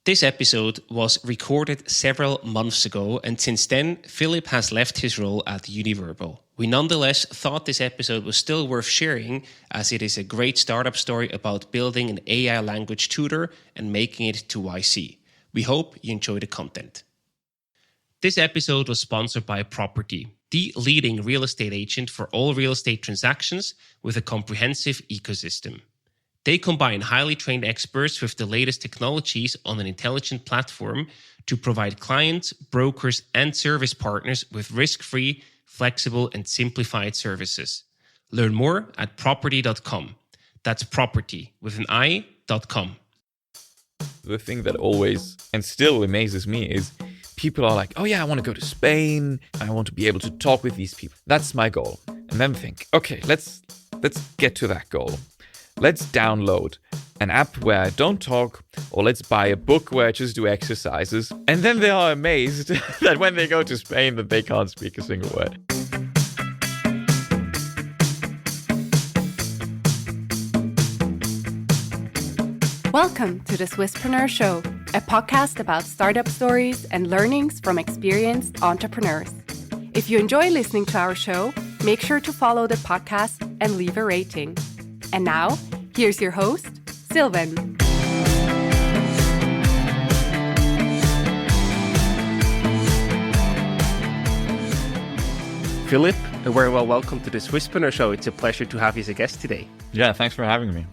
This episode was recorded several months ago, and since then, Philipp has left his role at Univerbal. We nonetheless thought this episode was still worth sharing, as it is a great startup story about building an AI language tutor and making it to YC. We hope you enjoy the content. This episode was sponsored by Property, the leading real estate agent for all real estate transactions with a comprehensive ecosystem. They combine highly trained experts with the latest technologies on an intelligent platform to provide clients, brokers, and service partners with risk-free, flexible, and simplified services. Learn more at property.com. That's property with an I.com. The thing that always and still amazes me is people are like, oh yeah, I want to go to Spain. I want to be able to talk with these people. That's my goal. And then think, okay, let's get to that goal. Let's download an app where I don't talk, or let's buy a book where I just do exercises. And then they are amazed that when they go to Spain that they can't speak a single word. Welcome to the Swisspreneur Show, a podcast about startup stories and learnings from experienced entrepreneurs. If you enjoy listening to our show, make sure to follow the podcast and leave a rating. And now, here's your host, Sylvan. Philipp, a very well welcome to the Swisspreneur Show. It's a pleasure to have you as a guest today. Yeah, thanks for having me.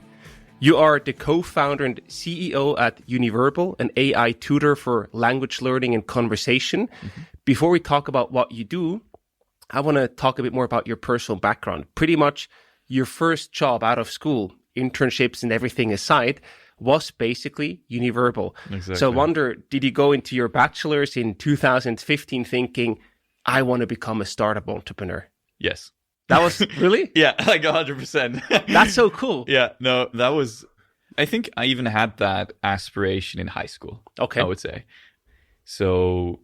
You are the co-founder and CEO at Univerbal, an AI tutor for language learning and conversation. Mm-hmm. Before we talk about what you do, I want to talk a bit more about your personal background. Pretty much your first job out of school, internships and everything aside, was basically Univerbal. Exactly. So I wonder, did you go into your bachelor's in 2015 thinking, I want to become a startup entrepreneur? Yes. That was really? Yeah, like 100%. That's so cool. Yeah, no, that was, I think I even had that aspiration in high school. Okay. I would say. So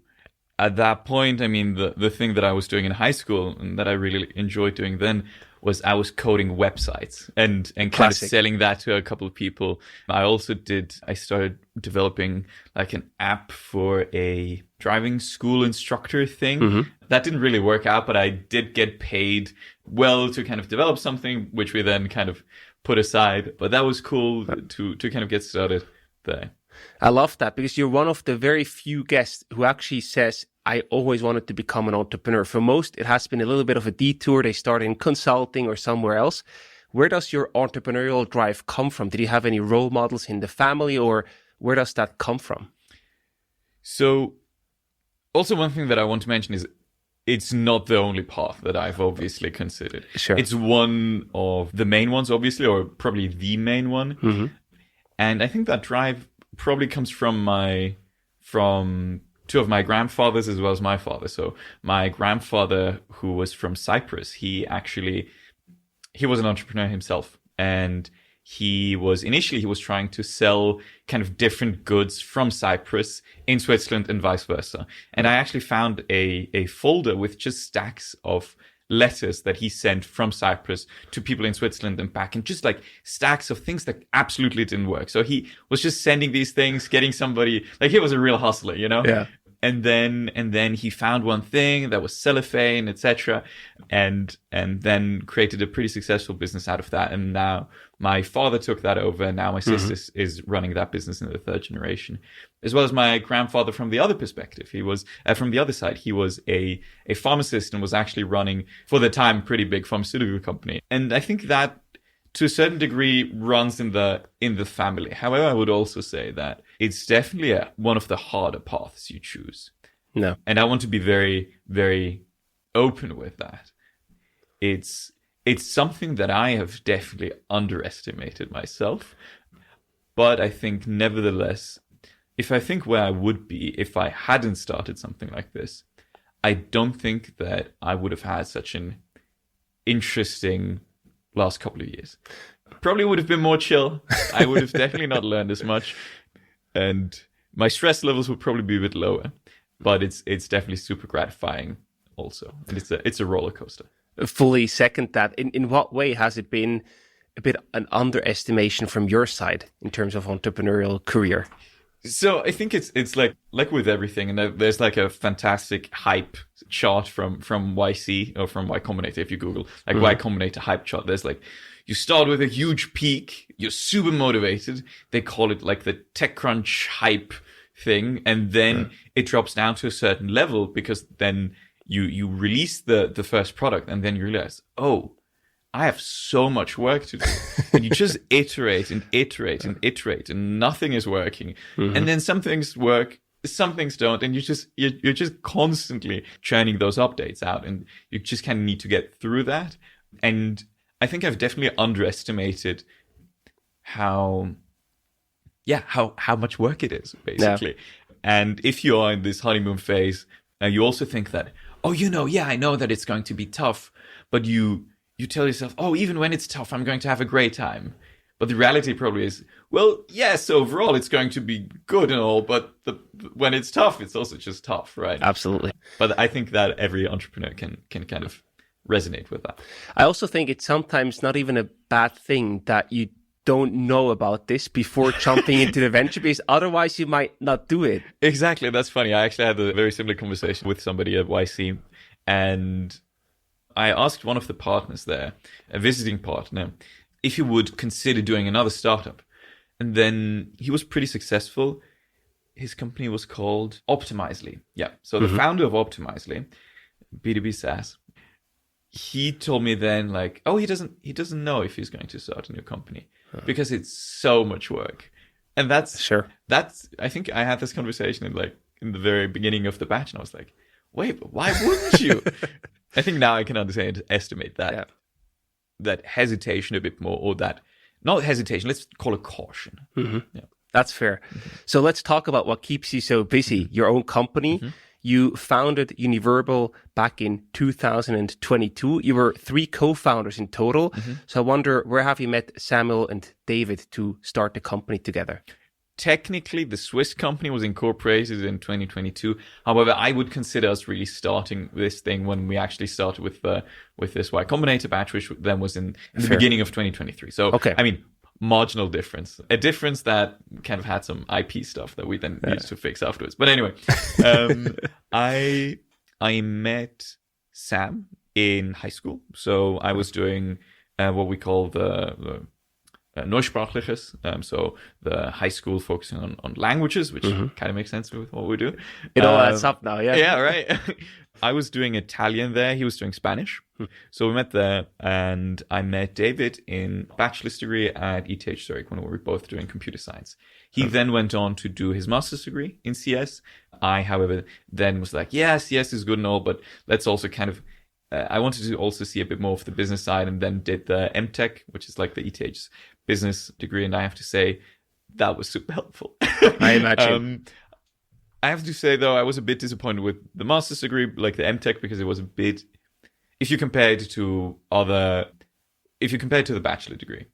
at that point, I mean, the thing that I was doing in high school and that I really enjoyed doing then was I was coding websites and kind of selling that to a couple of people. I started developing like an app for a driving school instructor thing. Mm-hmm. That didn't really work out, but I did get paid well to kind of develop something, which we then kind of put aside. But that was cool to kind of get started there. I love that because you're one of the very few guests who actually says, I always wanted to become an entrepreneur. For most, it has been a little bit of a detour. They started in consulting or somewhere else. Where does your entrepreneurial drive come from? Did you have any role models in the family, or where does that come from? So also one thing that I want to mention is it's not the only path that I've obviously considered. Sure. It's one of the main ones, obviously, or probably the main one. Mm-hmm. And I think that drive probably comes from two of my grandfathers as well as my father. So my grandfather, who was from Cyprus, he was an entrepreneur himself. And he was trying to sell kind of different goods from Cyprus in Switzerland and vice versa. And I actually found a folder with just stacks of letters that he sent from Cyprus to people in Switzerland and back, and just like stacks of things that absolutely didn't work. So he was just sending these things, getting somebody, like he was a real hustler, you know? Yeah. And then he found one thing that was cellophane, etc., and then created a pretty successful business out of that. And now my father took that over, and now my sister is running that business in the third generation, as well as my grandfather from the other perspective. He was from the other side. He was a pharmacist and was actually running, for the time, a pretty big pharmaceutical company. And I think that to a certain degree runs in the family. However, I would also say that it's definitely one of the harder paths you choose. No. And I want to be very, very open with that. It's something that I have definitely underestimated myself. But I think nevertheless, if I think where I would be if I hadn't started something like this, I don't think that I would have had such an interesting last couple of years. Probably would have been more chill. I would have definitely not learned as much, and my stress levels would probably be a bit lower. But it's definitely super gratifying also, and it's a roller coaster. Fully second that. In what way has it been a bit an underestimation from your side in terms of entrepreneurial career? So I think it's like with everything, and there's like a fantastic hype chart from YC or from Y Combinator. If you Google like Y Combinator hype chart, there's like you start with a huge peak, you're super motivated. They call it like the TechCrunch hype thing, and then it drops down to a certain level because then you release the first product, and then you realize, oh, I have so much work to do. And you just iterate and iterate and iterate, and nothing is working. And then some things work, some things don't, and you're just constantly churning those updates out, and you just kind of need to get through that. And I think I've definitely underestimated how much work it is, basically. Yeah. And if you are in this honeymoon phase, you also think that, oh, I know that it's going to be tough, but you tell yourself, oh, even when it's tough, I'm going to have a great time. But the reality probably is, well, yes, overall it's going to be good and all, but when it's tough, it's also just tough, right? Absolutely. But I think that every entrepreneur can kind of resonate with that. I also think it's sometimes not even a bad thing that you don't know about this before jumping into the venture, because otherwise you might not do it. Exactly. That's funny. I actually had a very similar conversation with somebody at YC, and I asked one of the partners there, a visiting partner, if he would consider doing another startup. And then he was pretty successful. His company was called Optimizely. Yeah. So the founder of Optimizely, B2B SaaS, he told me then like, oh, he doesn't know if he's going to start a new company because it's so much work. And that's I think I had this conversation in the very beginning of the batch, and I was like, wait, but why wouldn't you? I think now I can estimate that that hesitation a bit more, or that not hesitation, let's call it caution. Yeah. That's fair. So let's talk about what keeps you so busy. Your own company. You founded Univerbal back in 2022. You were 3 co-founders in total. So I wonder, where have you met Samuel and David to start the company together? Technically, the Swiss company was incorporated in 2022. However, I would consider us really starting this thing when we actually started with this Y Combinator batch, which then was in the beginning of 2023. So, okay. I mean, marginal difference. A difference that kind of had some IP stuff that we then used to fix afterwards. But anyway, I met Sam in high school. So I was doing what we call the Neusprachliches, so the high school focusing on languages, which kind of makes sense with what we do. It all adds up now, yeah. Yeah, right. I was doing Italian there. He was doing Spanish. So we met there, and I met David in bachelor's degree at ETH Zurich when we were both doing computer science. He then went on to do his master's degree in CS. I, however, then was like, yeah, CS is good and all, but let's also kind of I wanted to also see a bit more of the business side, and then did the MTech, which is like the ETH's business degree. And I have to say, that was super helpful. I imagine. I have to say, though, I was a bit disappointed with the master's degree, like the MTech, because it was a bit, if you compare it to the bachelor degree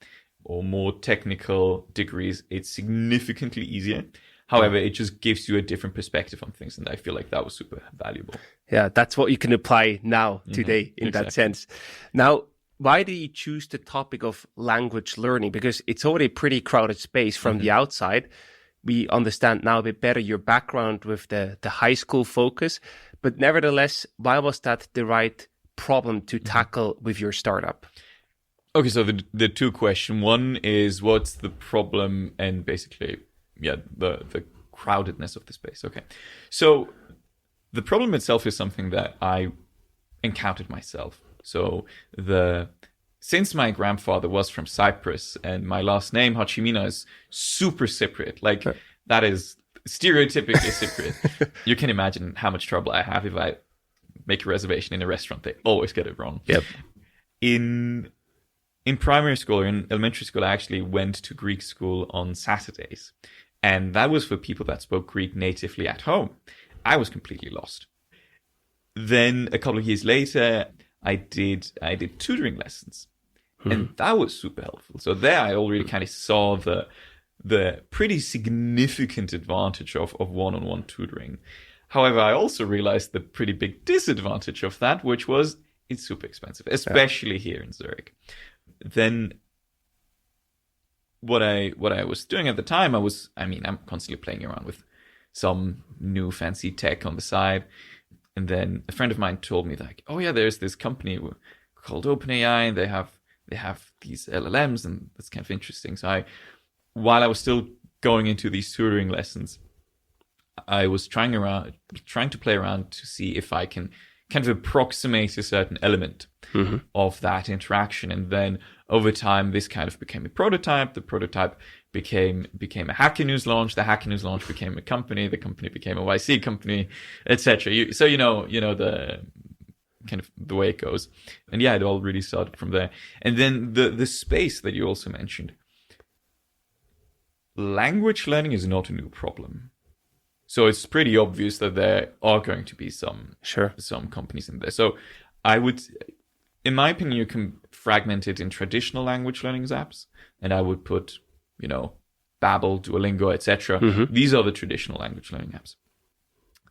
or more technical degrees, it's significantly easier. However, it just gives you a different perspective on things, and I feel like that was super valuable. Yeah, that's what you can apply now, today, in that sense. Now, why did you choose the topic of language learning? Because it's already a pretty crowded space from the outside. We understand now a bit better your background with the high school focus, but nevertheless, why was that the right problem to tackle with your startup? Okay, so the two questions. One is, what's the problem, and basically, the crowdedness of the space. Okay. So the problem itself is something that I encountered myself. So since my grandfather was from Cyprus and my last name, Hadjimina, is super Cypriot, like that is stereotypically Cypriot. You can imagine how much trouble I have if I make a reservation in a restaurant. They always get it wrong. Yep. In primary school or in elementary school, I actually went to Greek school on Saturdays. And that was for people that spoke Greek natively at home. I was completely lost. Then a couple of years later, I did tutoring lessons. And that was super helpful. So there I already kind of saw the pretty significant advantage of one-on-one tutoring. However, I also realized the pretty big disadvantage of that, which was it's super expensive, especially here in Zurich. Then what I was doing at the time, I'm constantly playing around with some new fancy tech on the side. And then a friend of mine told me like, oh yeah, there's this company called OpenAI, and they have these LLMs, and that's kind of interesting. So while I was still going into these tutoring lessons, I was trying to play around to see if I can kind of approximate a certain element of that interaction. And then over time, this kind of became a prototype. The prototype became a Hacker News launch. The Hacker News launch became a company. The company became a YC company, etc. So you know the kind of the way it goes. And yeah, it all really started from there. And then the space that you also mentioned. Language learning is not a new problem. So it's pretty obvious that there are going to be some companies in there. So I would, in my opinion, you can fragment it in traditional language learning apps, and I would put, Babbel, Duolingo, etc. These are the traditional language learning apps.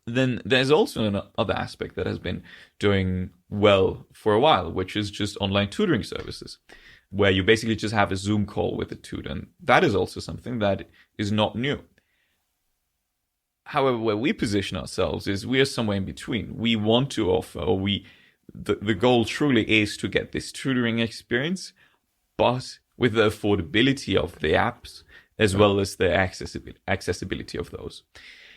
Then there's also another aspect that has been doing well for a while, which is just online tutoring services, where you basically just have a Zoom call with a tutor. And that is also something that is not new. However, where we position ourselves is we are somewhere in between. We want to offer, the goal truly is to get this tutoring experience, but with the affordability of the apps, as well as the accessibility of those.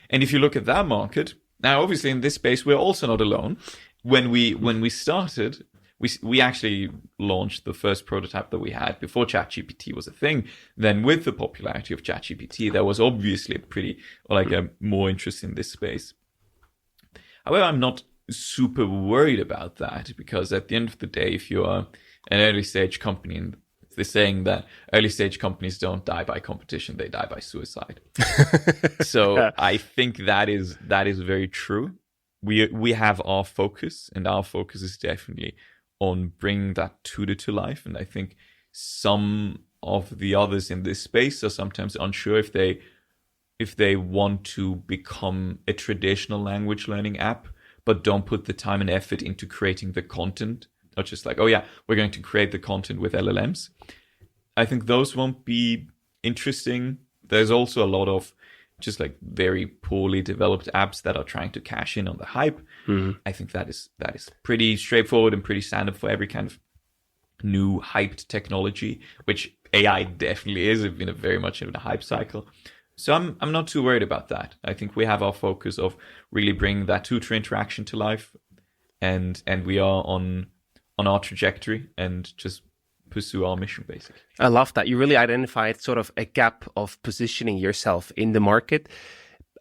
And if you look at that market, now obviously in this space, we're also not alone. When we started, we actually launched the first prototype that we had before ChatGPT was a thing. Then with the popularity of ChatGPT, there was obviously a more interest in this space. However, I'm not super worried about that, because at the end of the day, if you are an early stage company, and they're saying that early stage companies don't die by competition, they die by suicide. So I think that is very true. We have our focus, and our focus is definitely on bringing that tutor to life. And I think some of the others in this space are sometimes unsure if they want to become a traditional language learning app, but don't put the time and effort into creating the content. Not just like, oh yeah, we're going to create the content with LLMs. I think those won't be interesting. There's also a lot of just like very poorly developed apps that are trying to cash in on the hype. I think that is pretty straightforward and pretty standard for every kind of new hyped technology, which AI definitely is. It's been very much in a hype cycle. So I'm not too worried about that. I think we have our focus of really bringing that tutor interaction to life, and we are on our trajectory and just pursue our mission, basically. I love that. You really identified sort of a gap of positioning yourself in the market.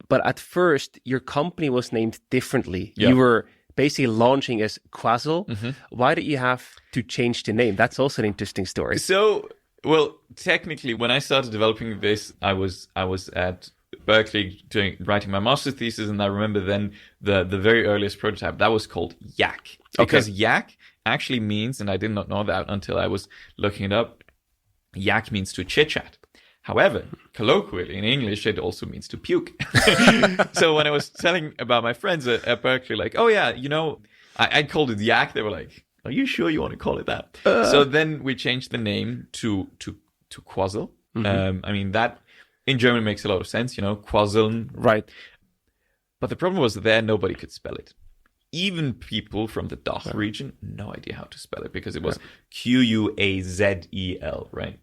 But at first, your company was named differently. Yeah. You were basically launching as Quazzle. Why did you have to change the name? That's also an interesting story. So, well, technically, when I started developing this, I was at Berkeley writing my master's thesis, and I remember then the very earliest prototype that was called Yak, because Yak actually means, and I did not know that until I was looking it up, Yak means to chit chat. However, colloquially in English, it also means to puke. So when I was telling about my friends at Berkeley, like, oh yeah, I called it Yak, they were like, are you sure you want to call it that? So then we changed the name to Quazzle. I mean, that in German makes a lot of sense, Quazzeln. Right. But the problem was there nobody could spell it. Even people from the DACH region, no idea how to spell it, because it was Quazel, right?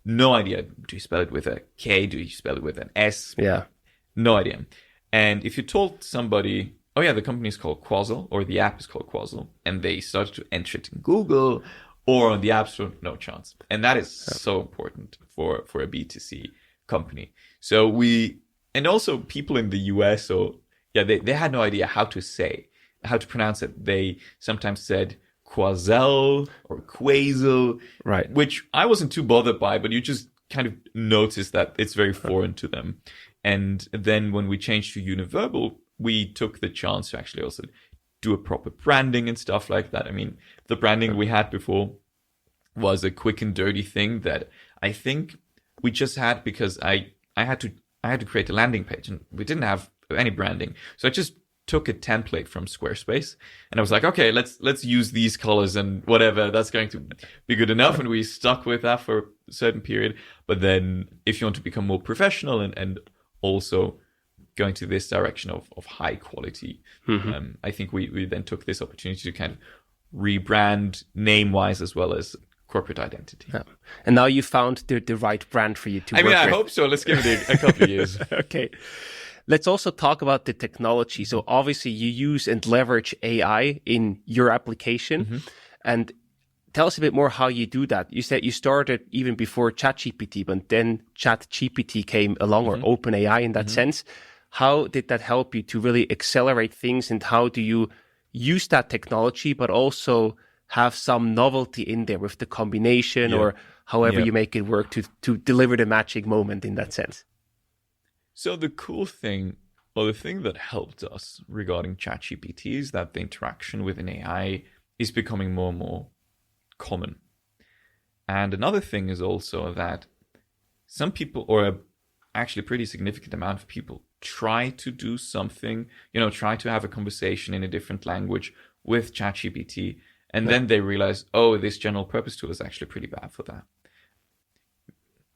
No idea. Do you spell it with a K? Do you spell it with an S? Yeah. No idea. And if you told somebody, oh yeah, the company is called Quazzle, or the app is called Quazzle, and they started to enter it in Google or on the App Store, no chance. And that is so important for a B2C company. So and also people in the US, they had no idea how to pronounce it. They sometimes said Quazel or Quazel, right? Which I wasn't too bothered by, but you just kind of notice that it's very foreign to them. And then when we changed to Univerbal, we took the chance to actually also do a proper branding and stuff like that. I mean, the branding we had before was a quick and dirty thing that I think we just had because I had to create a landing page, and we didn't have any branding. So I just took a template from Squarespace, and I was like, okay, let's use these colors and whatever, that's going to be good enough. And we stuck with that for certain period. But then if you want to become more professional and also going to this direction of high quality, I think we then took this opportunity to kind of rebrand name-wise as well as corporate identity. Yeah. And now you found the right brand for you to work with. I hope so. Let's give it a couple of years. Okay. Let's also talk about the technology. So obviously you use and leverage AI in your application. And tell us a bit more how you do that. You said you started even before ChatGPT, but then ChatGPT came along, or OpenAI in that sense. How did that help you to really accelerate things, and how do you use that technology, but also have some novelty in there with the combination or however you make it work to deliver the magic moment in that sense? So the cool thing, or the thing that helped us regarding ChatGPT, is that the interaction with an AI is becoming more and more common. And another thing is also that some people, or actually a pretty significant amount of people, try to do something, try to have a conversation in a different language with ChatGPT, and then they realize, oh, this general purpose tool is actually pretty bad for that,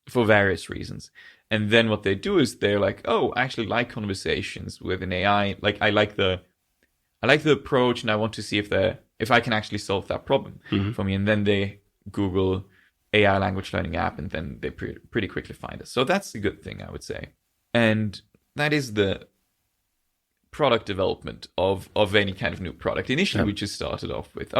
for various reasons. And then what they do is they're like, oh, I actually like conversations with an AI. Like I like the approach, and I want to see if I can actually solve that problem for me. And then they Google AI language learning app, and then they pretty quickly find us. So that's a good thing, I would say. And that is the product development of any kind of new product. Initially, we just started off with,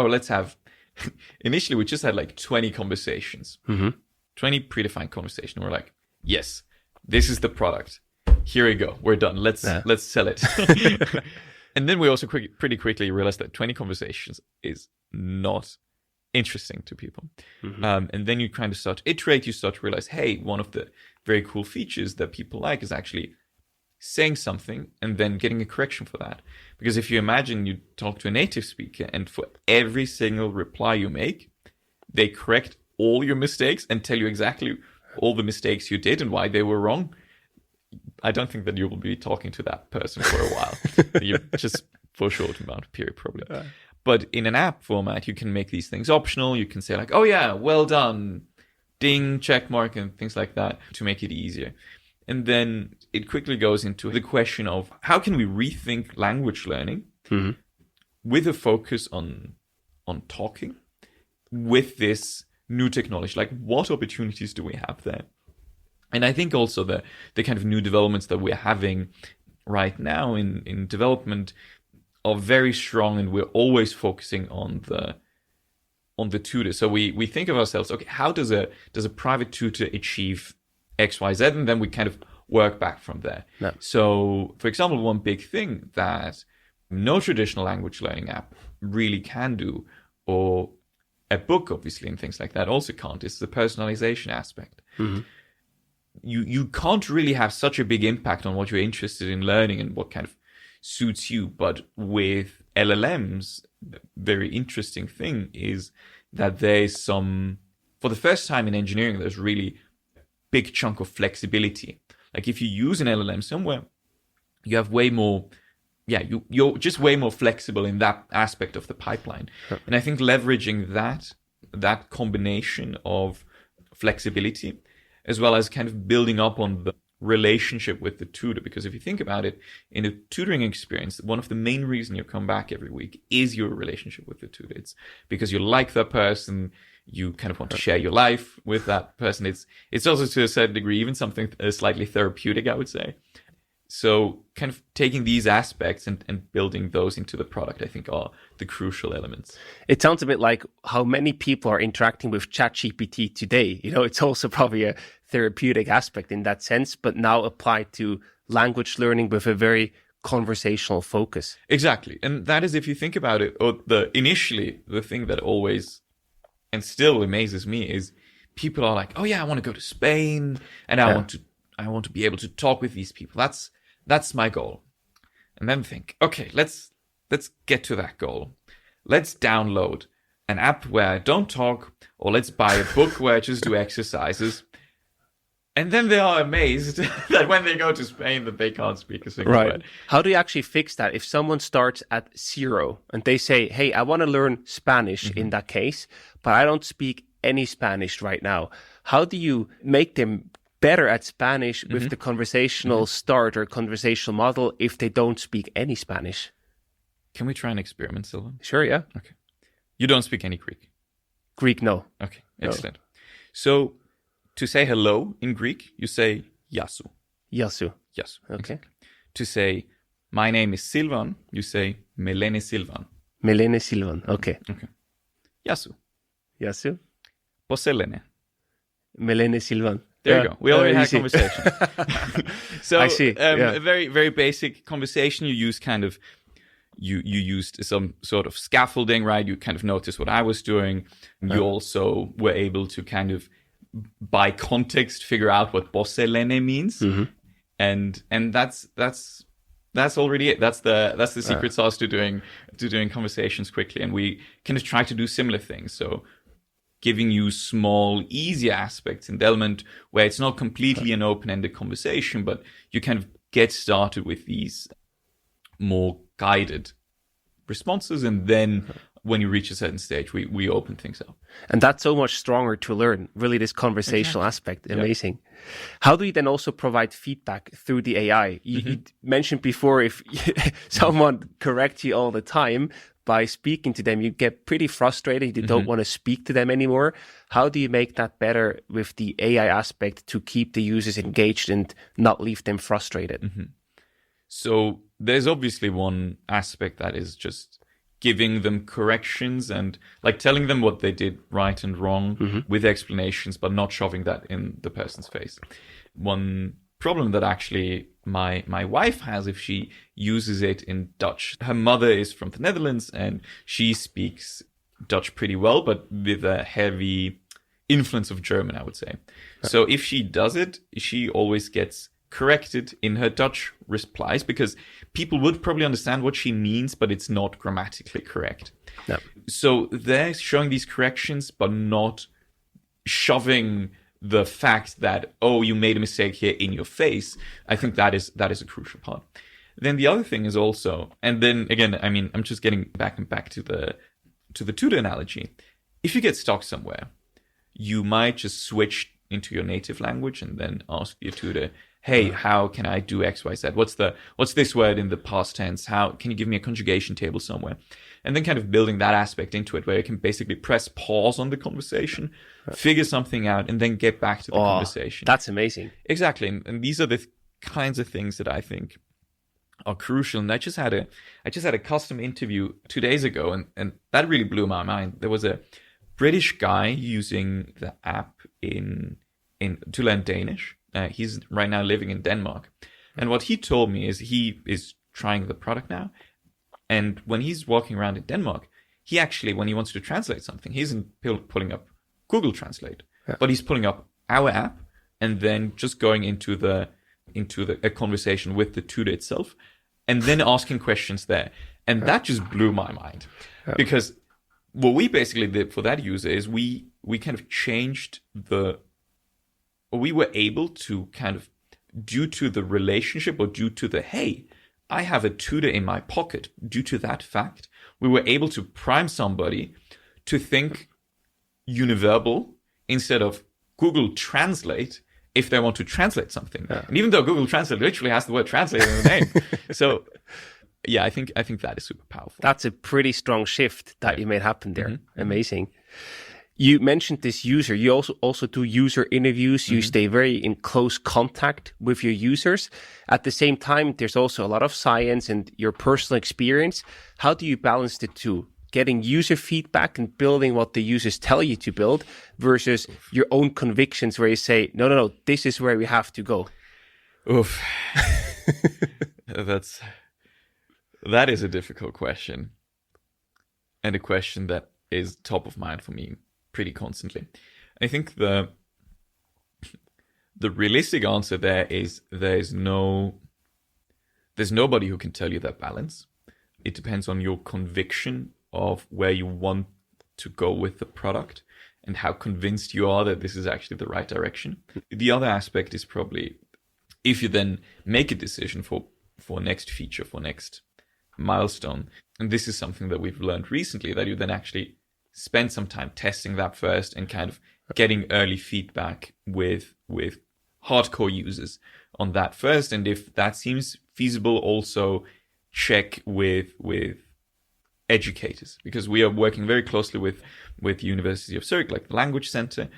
initially we just had like 20 conversations, 20 predefined conversations. We're like, yes, this is the product. Here we go. We're done. Let's sell it. And then we also pretty quickly realized that 20 conversations is not interesting to people. And then you kind of start to iterate. You start to realize, hey, one of the very cool features that people like is actually saying something and then getting a correction for that. Because if you imagine you talk to a native speaker, and for every single reply you make, they correct all your mistakes and tell you exactly all the mistakes you did and why they were wrong, I don't think that you will be talking to that person for a while. You just for a short amount of period, probably. But in an app format, you can make these things optional. You can say like, oh yeah, well done, ding, check mark, and things like that to make it easier. And then it quickly goes into the question of how can we rethink language learning with a focus on talking with this new technology? Like, what opportunities do we have there? And I think also the kind of new developments that we're having right now in development are very strong, and we're always focusing on the tutor. So we think of ourselves, okay, how does a private tutor achieve X, Y, Z? And then we kind of work back from there. No. So, for example, one big thing that no traditional language learning app really can do, or a book, obviously, and things like that also can't, is the personalization aspect. You can't really have such a big impact on what you're interested in learning and what kind of suits you. But with LLMs, the very interesting thing is that there's for the first time in engineering, there's really a big chunk of flexibility. Like if you use an LLM somewhere, you have way more, you're just way more flexible in that aspect of the pipeline. Sure. And I think leveraging that combination of flexibility, as well as kind of building up on the relationship with the tutor. Because if you think about it, in a tutoring experience, one of the main reasons you come back every week is your relationship with the tutor. It's because you like that person, you kind of want to share your life with that person. It's also to a certain degree even something slightly therapeutic, I would say. So kind of taking these aspects and building those into the product, I think, are the crucial elements. It sounds a bit like how many people are interacting with ChatGPT today. It's also probably a therapeutic aspect in that sense, but now applied to language learning with a very conversational focus. Exactly. And that is, if you think about it, or initially the thing that always and still amazes me is people are like, oh yeah, I want to go to Spain and I want to be able to talk with these people. That's my goal. And then think, okay, let's get to that goal. Let's download an app where I don't talk, or let's buy a book where I just do exercises. And then they are amazed that when they go to Spain that they can't speak a single word. How do you actually fix that? If someone starts at 0 and they say, hey, I want to learn Spanish in that case, but I don't speak any Spanish right now. How do you make them better at Spanish with the conversational start or conversational model if they don't speak any Spanish? Can we try an experiment, Sylvan? Sure, yeah. Okay. You don't speak any Greek? Greek, no. Okay, excellent. So to say hello in Greek, you say yasu. Yasu. Yes. Okay. Exactly. To say my name is Silvan, you say Melene Silvan. Melene Silvan. Okay. Okay. Yasu. Yasu. Poselene. Melene Silvan. There you go. We already had a easy. conversation. So I see. A very, very basic conversation. You use kind of, you used some sort of scaffolding, right? You kind of noticed what I was doing. You also were able to kind of, by context, figure out what poselene means. And that's already it. That's the secret sauce to doing conversations quickly. And we kind of try to do similar things. So giving you small, easy aspects in the element where it's not completely an open-ended conversation, but you kind of get started with these more guided responses. And then when you reach a certain stage, we open things up. And that's so much stronger to learn, really, this conversational aspect. Amazing. How do you then also provide feedback through the AI? You mentioned before, if someone corrects you all the time by speaking to them, you get pretty frustrated. You don't want to speak to them anymore. How do you make that better with the AI aspect to keep the users engaged and not leave them frustrated? So there's obviously one aspect that is just giving them corrections and like telling them what they did right and wrong with explanations, but not shoving that in the person's face. One problem that actually my wife has if she uses it in Dutch. Her mother is from the Netherlands and she speaks Dutch pretty well, but with a heavy influence of German, I would say. So if she does it, she always gets corrected in her Dutch replies because people would probably understand what she means, but it's not grammatically correct. No. So they're showing these corrections, but not shoving the fact that, oh, you made a mistake here in your face. I think that is a crucial part. Then the other thing is also, and then again, I mean, I'm just getting back to the tutor analogy. If you get stuck somewhere, you might just switch into your native language and then ask your tutor, hey, how can I do X, Y, Z? What's this word in the past tense? How can you give me a conjugation table somewhere? And then kind of building that aspect into it where you can basically press pause on the conversation, figure something out, and then get back to the conversation. That's amazing. Exactly. And these are the kinds of things that I think are crucial. And I just had a custom interview 2 days ago, and that really blew my mind. There was a British guy using the app to learn Danish. He's right now living in Denmark. And what he told me is he is trying the product now. And when he's walking around in Denmark, he actually, when he wants to translate something, he isn't pulling up Google Translate, but he's pulling up our app and then just going into a conversation with the tutor itself and then asking questions there. And that just blew my mind because what we basically did for that user is we kind of changed we were able to kind of, due to the relationship or due to the, hey, I have a tutor in my pocket, due to that fact, we were able to prime somebody to think Univerbal instead of Google Translate if they want to translate something. And even though Google Translate literally has the word translate in the name. So yeah, I think that is super powerful. That's a pretty strong shift that you made happen there. Amazing. You mentioned this user. You also do user interviews. You stay very in close contact with your users. At the same time, there's also a lot of science and your personal experience. How do you balance the two? Getting user feedback and building what the users tell you to build versus your own convictions where you say, no, this is where we have to go. Oof. That is a difficult question. And a question that is top of mind for me pretty constantly. I think the realistic answer there is there's nobody who can tell you that balance. It depends on your conviction of where you want to go with the product and how convinced you are that this is actually the right direction. The other aspect is probably if you then make a decision for next feature, for next milestone, and this is something that we've learned recently, that you then actually spend some time testing that first and kind of getting early feedback with hardcore users on that first. And if that seems feasible, also check with educators, because we are working very closely with the University of Zurich, like the Language Center.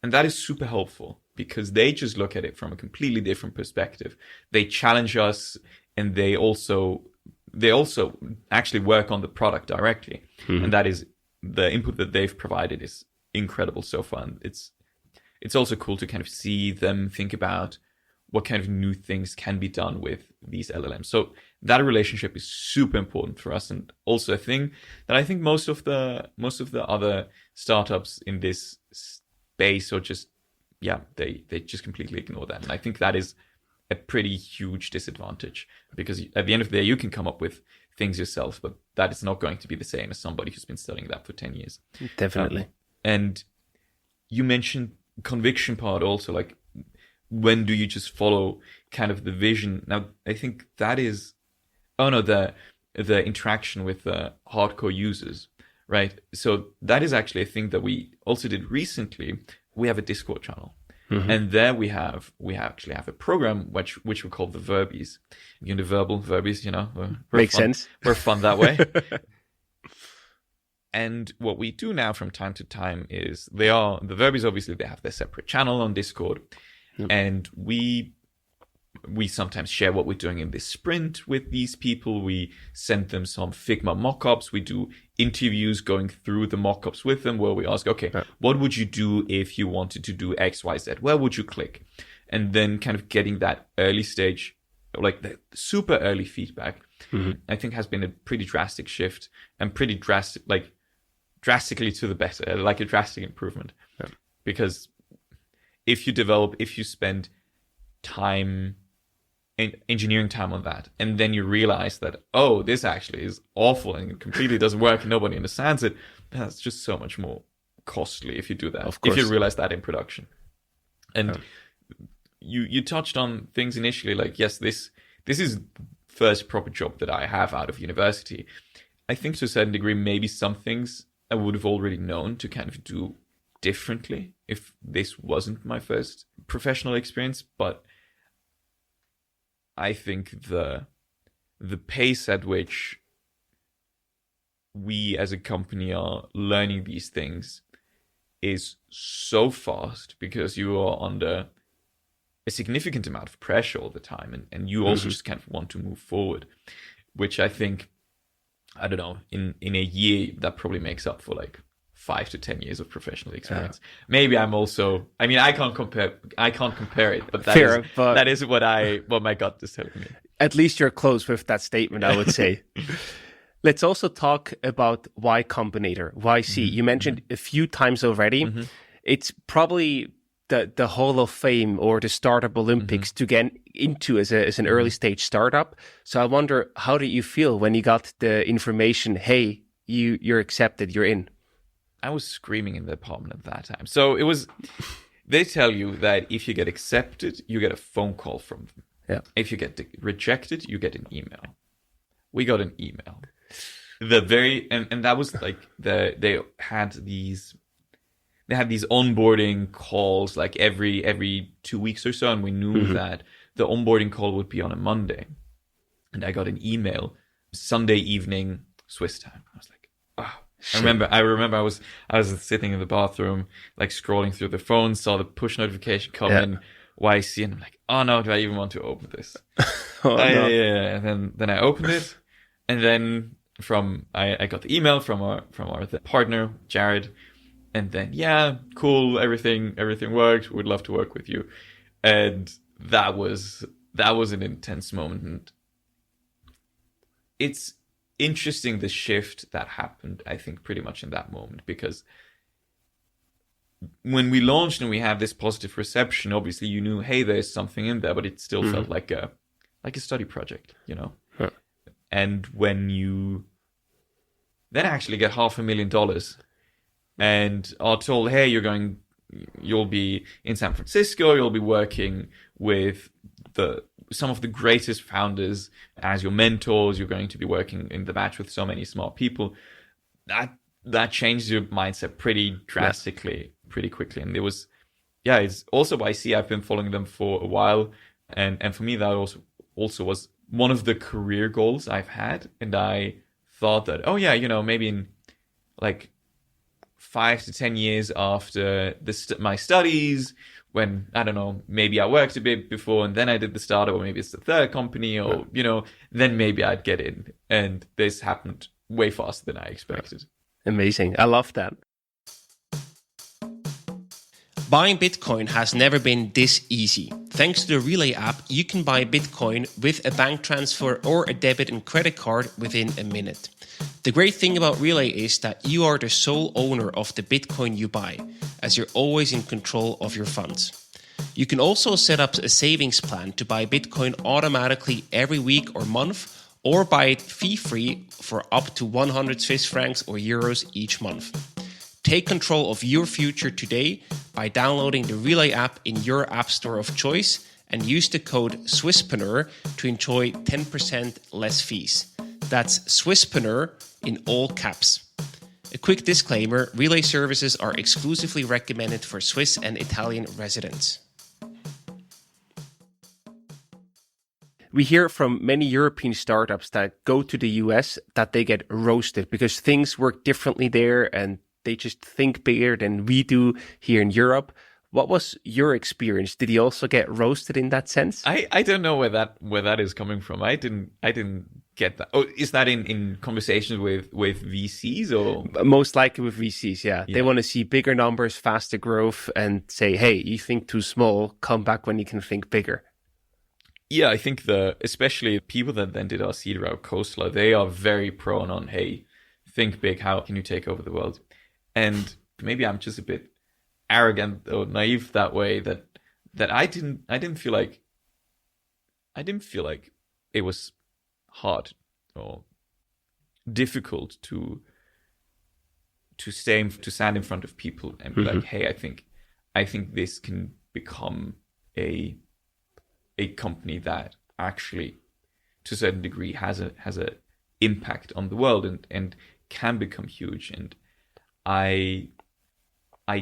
And that is super helpful because they just look at it from a completely different perspective. They challenge us, and they also actually work on the product directly. And that is the input that they've provided is incredible so far. And it's also cool to kind of see them think about what kind of new things can be done with these LLMs. So that relationship is super important for us, and also a thing that I think most of the other startups in this space, or just they just completely ignore that. And I think that is a pretty huge disadvantage, because at the end of the day, you can come up with things yourself, but that is not going to be the same as somebody who's been studying that for 10 years. Definitely. And you mentioned conviction part also, like, when do you just follow kind of the vision? Now, I think that is, the interaction with the hardcore users, right? So that is actually a thing that we also did recently. We have a Discord channel. And there we actually have a program which we call the Verbies. Univerbal Verbies, Makes sense. We're fun that way. And what we do now from time to time is the Verbies, obviously they have their separate channel on Discord. And we sometimes share what we're doing in this sprint with these people. We send them some Figma mockups. We do interviews going through the mockups with them, where we ask, okay, what would you do if you wanted to do X, Y, Z? Where would you click? And then kind of getting that early stage, like the super early feedback, I think has been a pretty drastic shift, and pretty drastically to the better, like a drastic improvement. Because if you spend time, engineering time on that, and then you realize that, this actually is awful and it completely doesn't work and nobody understands it, that's just so much more costly if you do that, if you realize that in production. And you touched on things initially, like, yes, this is first proper job that I have out of university. I think to a certain degree, maybe some things I would have already known to kind of do differently if this wasn't my first professional experience. But I think the pace at which we as a company are learning these things is so fast, because you are under a significant amount of pressure all the time, and you also just kind of want to move forward, which I think, I don't know, in a year that probably makes up for like 5 to 10 years of professional experience. Maybe I'm also, I can't compare it, but that is what my gut is telling me. At least you're close with that statement, I would say. Let's also talk about Y Combinator, YC. You mentioned a few times already. It's probably the Hall of Fame or the Startup Olympics to get into as an early stage startup. So I wonder, how did you feel when you got the information, hey, you're accepted, you're in? I was screaming in the apartment at that time. So it was, they tell you that if you get accepted, you get a phone call from them. Yeah. If you get rejected, you get an email. We got an email. And that was like they had these onboarding calls like every 2 weeks or so, and we knew that the onboarding call would be on a Monday. And I got an email Sunday evening Swiss time. I was like, I remember I was sitting in the bathroom, like scrolling through the phone, saw the push notification come in, YC, and I'm like, oh no, do I even want to open this? No. Yeah. And then I opened it, and then I got the email from our partner, Jared, and then cool, everything worked. We'd love to work with you. And that was an intense moment. And it's interesting, the shift that happened, I think, pretty much in that moment, because when we launched and we had this positive reception, obviously you knew, hey, there's something in there, but it still felt like a study project, And when you then actually get $500,000 and are told, hey, you'll be in San Francisco, you'll be working with some of the greatest founders as your mentors, you're going to be working in the batch with so many smart people, that that changed your mindset pretty drastically, pretty quickly. And it was, it's also why I've been following them for a while. And for me, that also was one of the career goals I've had. And I thought that, maybe in like 5 to 10 years after my studies, when, I don't know, maybe I worked a bit before and then I did the startup, or maybe it's the third company, or, then maybe I'd get in. And this happened way faster than I expected. Amazing. I love that. Buying Bitcoin has never been this easy. Thanks to the Relai app, you can buy Bitcoin with a bank transfer or a debit and credit card within a minute. The great thing about Relai is that you are the sole owner of the Bitcoin you buy, as you're always in control of your funds. You can also set up a savings plan to buy Bitcoin automatically every week or month, or buy it fee-free for up to 100 Swiss francs or euros each month. Take control of your future today by downloading the Relai app in your app store of choice and use the code SWISSPRENEUR to enjoy 10% less fees. That's SWISSPRENEUR in all caps. A quick disclaimer, Relai services are exclusively recommended for Swiss and Italian residents. We hear from many European startups that go to the US that they get roasted because things work differently there and they just think bigger than we do here in Europe. What was your experience? Did you also get roasted in that sense? I don't know where that is coming from. I didn't get that. Oh, is that in conversations with VCs or? Most likely with VCs, yeah. They want to see bigger numbers, faster growth, and say, hey, you think too small, come back when you can think bigger. Yeah, I think especially people that then did our seed route, Coastler, they are very prone on, hey, think big, how can you take over the world? And maybe I'm just a bit arrogant or naive that way that I didn't feel like it was hard or difficult to stand in front of people and be like, hey, I think this can become a company that actually to a certain degree has a impact on the world and can become huge. And I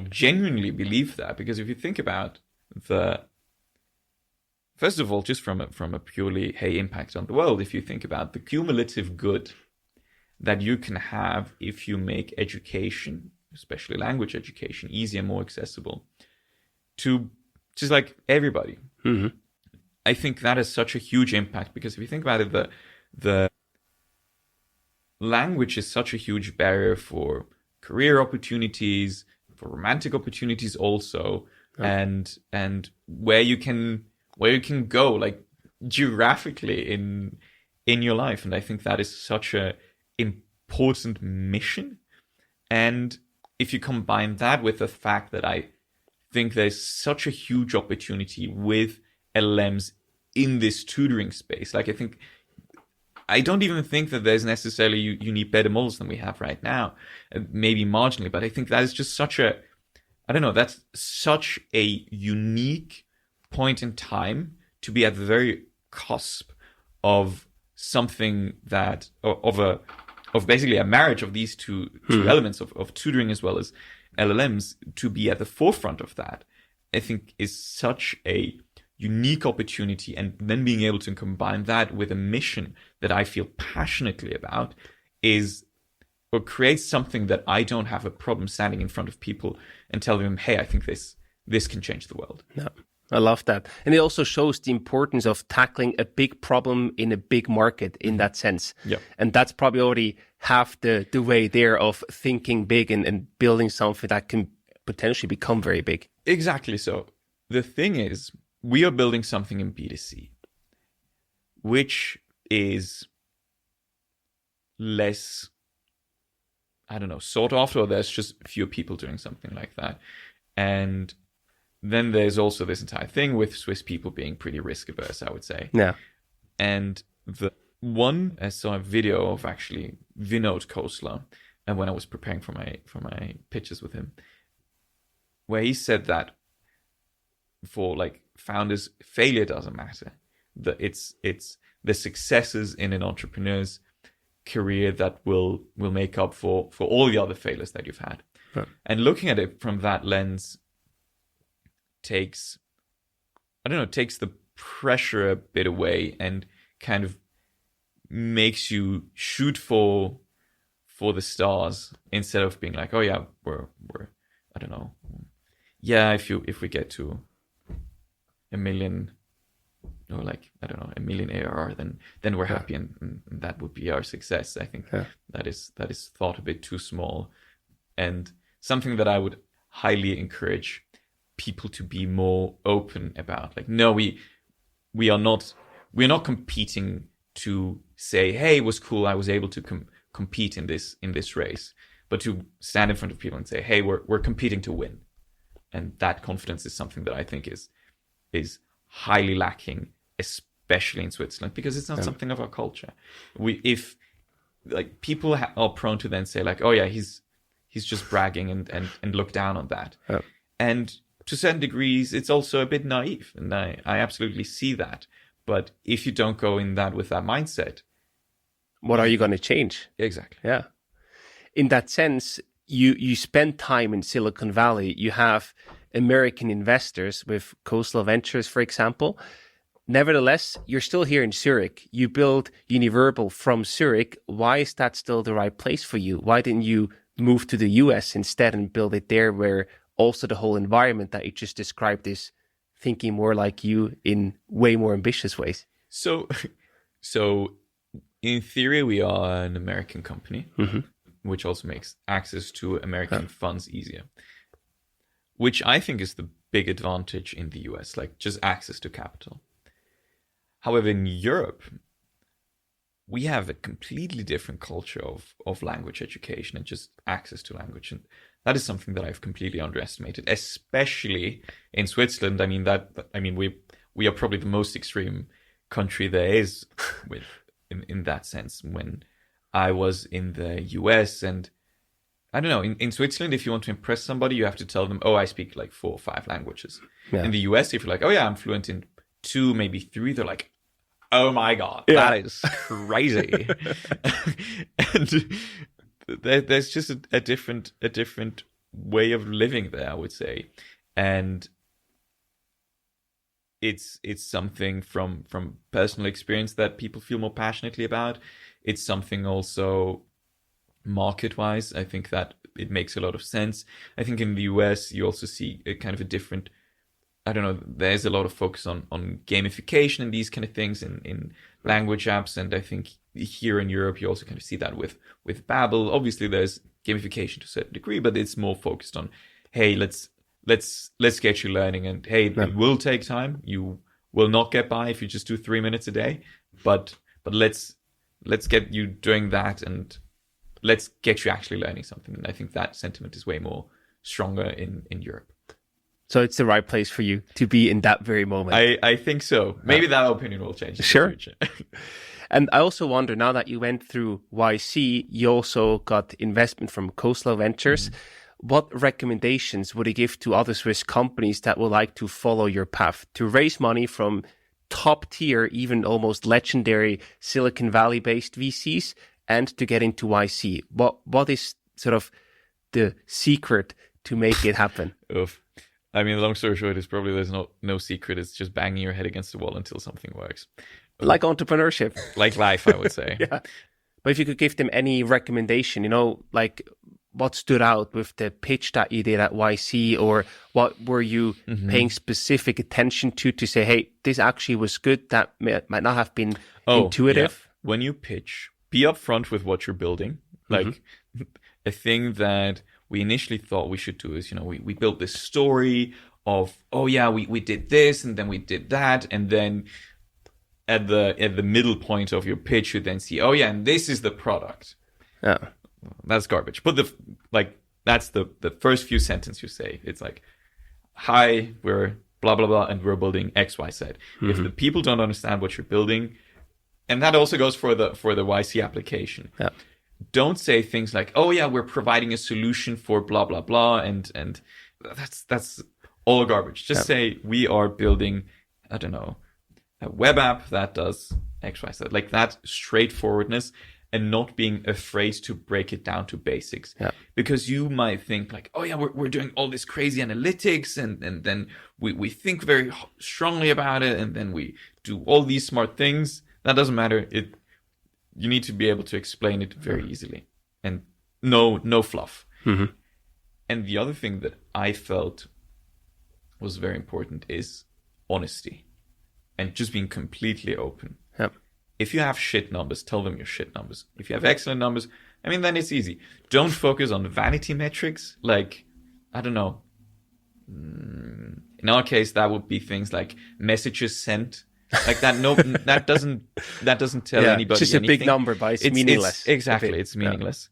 genuinely believe that, because if you think about first of all, just from a purely, hey, impact on the world, if you think about the cumulative good that you can have if you make education, especially language education, easier, more accessible to just like everybody. I think that is such a huge impact, because if you think about it, the language is such a huge barrier for career opportunities, for romantic opportunities also, and where you can go like geographically in your life. And I think that is such a important mission. And if you combine that with the fact that I think there's such a huge opportunity with LLMs in this tutoring space, like I don't even think that there's necessarily you need better models than we have right now, maybe marginally, but I think that is just that's such a unique point in time to be at the very cusp of something that, of basically a marriage of these two elements of tutoring as well as LLMs, to be at the forefront of that, I think is such a unique opportunity. And then being able to combine that with a mission that I feel passionately about creates something that I don't have a problem standing in front of people and telling them, hey, I think this can change the world. Yeah, I love that. And it also shows the importance of tackling a big problem in a big market in that sense. Yeah. And that's probably already half the way there of thinking big and building something that can potentially become very big. Exactly. So the thing is, we are building something in B2C, which is less, sought after, or there's just fewer people doing something like that. And then there's also this entire thing with Swiss people being pretty risk averse, I would say. Yeah. And I saw a video of actually Vinod Khosla, and when I was preparing for my pitches with him, where he said that for like founders, failure doesn't matter. That it's the successes in an entrepreneur's career that will make up for all the other failures that you've had. Right. And looking at it from that lens takes the pressure a bit away and kind of makes you shoot for the stars instead of being like, oh yeah, we're I don't know, yeah, if we get to 1 million, or like, I don't know, 1 million ARR, then we're happy, and that would be our success. I think that is thought a bit too small, and something that I would highly encourage people to be more open about. Like, no, we're not competing to say, hey, it was cool, I was able to compete in this race, but to stand in front of people and say, hey, we're competing to win. And that confidence is something that I think is highly lacking, especially in Switzerland, because it's not something of our culture. If like people are prone to then say like, oh yeah, he's just bragging and look down on that. And to certain degrees, it's also a bit naive, and I absolutely see that. But if you don't go in that with that mindset, what are you going to change? Exactly. Yeah. In that sense, you spend time in Silicon Valley. You have American investors with Coastal Ventures, for example. Nevertheless, you're still here in Zurich. You build Univerbal from Zurich. Why is that still the right place for you? Why didn't you move to the US instead and build it there, where also the whole environment that you just described is thinking more like you in way more ambitious ways? So in theory, we are an American company, which also makes access to American funds easier, which I think is the big advantage in the US, like just access to capital. However, in Europe, we have a completely different culture of language education and just access to language. And that is something that I've completely underestimated, especially in Switzerland. I mean, we are probably the most extreme country there is with in that sense. When I was in the US, and I don't know, in Switzerland, if you want to impress somebody, you have to tell them, oh, I speak like 4 or 5 languages. Yeah. In the US, if you're like, oh yeah, I'm fluent in 2, maybe 3, they're like, oh my God, that is crazy. And there's just a different way of living there, I would say. And it's something from personal experience that people feel more passionately about. It's something also market-wise, I think that it makes a lot of sense. I think in the US, you also see a kind of a different, I don't know, there's a lot of focus on gamification and these kind of things in language apps. And I think here in Europe, you also kind of see that with Babbel. Obviously, there's gamification to a certain degree, but it's more focused on, hey, let's get you learning. And hey, it will take time. You will not get by if you just do 3 minutes a day. But let's get you doing that, and let's get you actually learning something. And I think that sentiment is way more stronger in Europe. So it's the right place for you to be in that very moment. I think so. Maybe that opinion will change in the future. And I also wonder, now that you went through YC, you also got investment from Coastal Ventures. What recommendations would you give to other Swiss companies that would like to follow your path, to raise money from top tier, even almost legendary Silicon Valley based VCs, and to get into YC? What is sort of the secret to make it happen? Oof. I mean, the long story short is probably there's no secret. It's just banging your head against the wall until something works. Like entrepreneurship. Like life, I would say. Yeah. But if you could give them any recommendation, like what stood out with the pitch that you did at YC, or what were you paying specific attention to say, hey, this actually was good, that might not have been intuitive? Yeah. When you pitch, be upfront with what you're building. Like a thing that we initially thought we should do is, we built this story of, oh yeah, we did this and then we did that. And then at the middle point of your pitch, you then see, oh yeah, and this is the product. Yeah. That's garbage. But that's the first few sentences you say. It's like, hi, we're blah, blah, blah, and we're building X, Y, Z. If the people don't understand what you're building, and that also goes for the YC application. Yeah. Don't say things like, oh yeah, we're providing a solution for blah, blah, blah. And that's all garbage. Just say we are building, a web app that does X, Y, Z. Like that straightforwardness. and not being afraid to break it down to basics. Yeah. Because you might think like, oh yeah, we're doing all this crazy analytics, and then we think very strongly about it, and then we do all these smart things. That doesn't matter. You need to be able to explain it very easily, and no fluff. Mm-hmm. And the other thing that I felt was very important is honesty, and just being completely open. Yep. If you have shit numbers, tell them your shit numbers. If you have excellent numbers, I mean, then it's easy. Don't focus on vanity metrics. Like, I don't know. In our case, that would be things like messages sent. Like that. No, that doesn't tell anybody. It's just anything. a big number, but it's meaningless. Exactly, it's meaningless.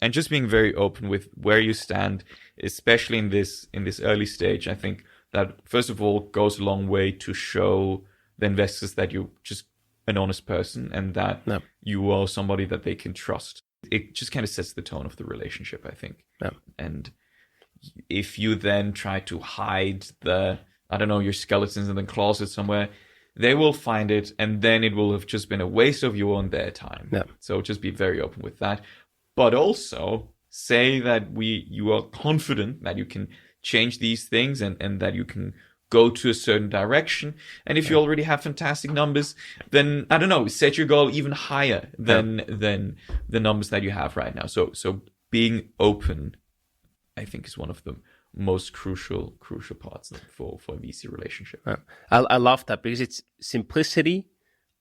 And just being very open with where you stand, especially in this early stage, I think that first of all goes a long way to show the investors that you're just an honest person and that you are somebody that they can trust. It just kind of sets the tone of the relationship, I think. Yeah. And if you then try to hide your skeletons in the closet somewhere, they will find it, and then it will have just been a waste of your and their time. Yeah. So just be very open with that. But also say that you are confident that you can change these things and that you can go to a certain direction. And if you already have fantastic numbers, then I don't know, set your goal even higher than the numbers that you have right now. So being open, I think, is one of the most crucial parts for a VC relationship. I love that because it's simplicity,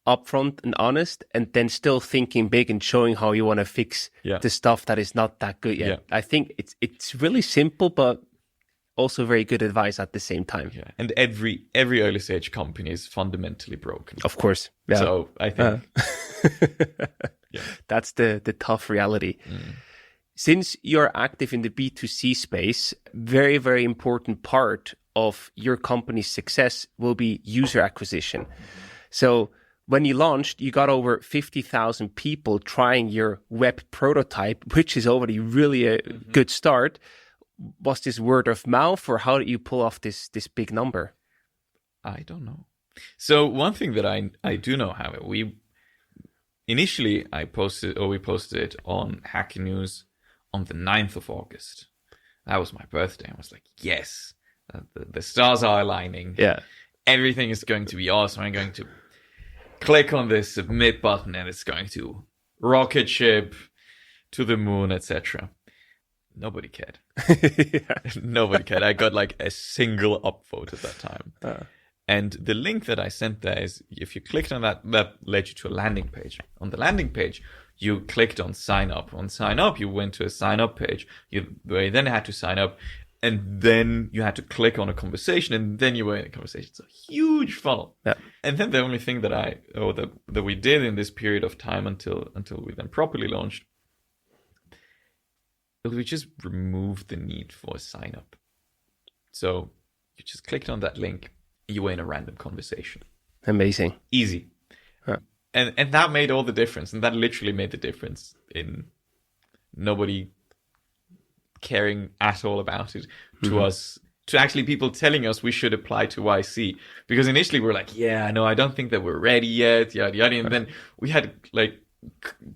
upfront and honest, and then still thinking big and showing how you want to fix the stuff that is not that good yet. I think it's really simple, but also very good advice at the same time. Yeah, and every early stage company is fundamentally broken. Of course. Yeah. So I think that's the tough reality. Since you're active in the B2C space, very, very important part of your company's success will be user acquisition. So when you launched, you got over 50,000 people trying your web prototype, which is already really a good start. Was this word of mouth, or how did you pull off this big number? I don't know. So one thing that I do know, however, we posted it on Hacker News on the 9th of August. That was my birthday. I was like, yes, the stars are aligning. Yeah. Everything is going to be awesome. I'm going to click on this submit button and it's going to rocket ship to the moon, etc. Nobody cared. Nobody cared. I got like a single upvote at that time. And the link that I sent there is, if you clicked on that led you to a landing page. On the landing page, you clicked on sign up. On sign up, you went to a sign up page. Where you then had to sign up, and then you had to click on a conversation, and then you were in a conversation. It's a huge funnel. Yeah. And then the only thing that we did in this period of time until we then properly launched, we just removed the need for a sign up. So you just clicked on that link, you were in a random conversation. Amazing. Easy. And that made all the difference. And that literally made the difference in nobody caring at all about it to us, to actually people telling us we should apply to YC. Because initially we were like, yeah, no, I don't think that we're ready yet, yada, yada. And then we had like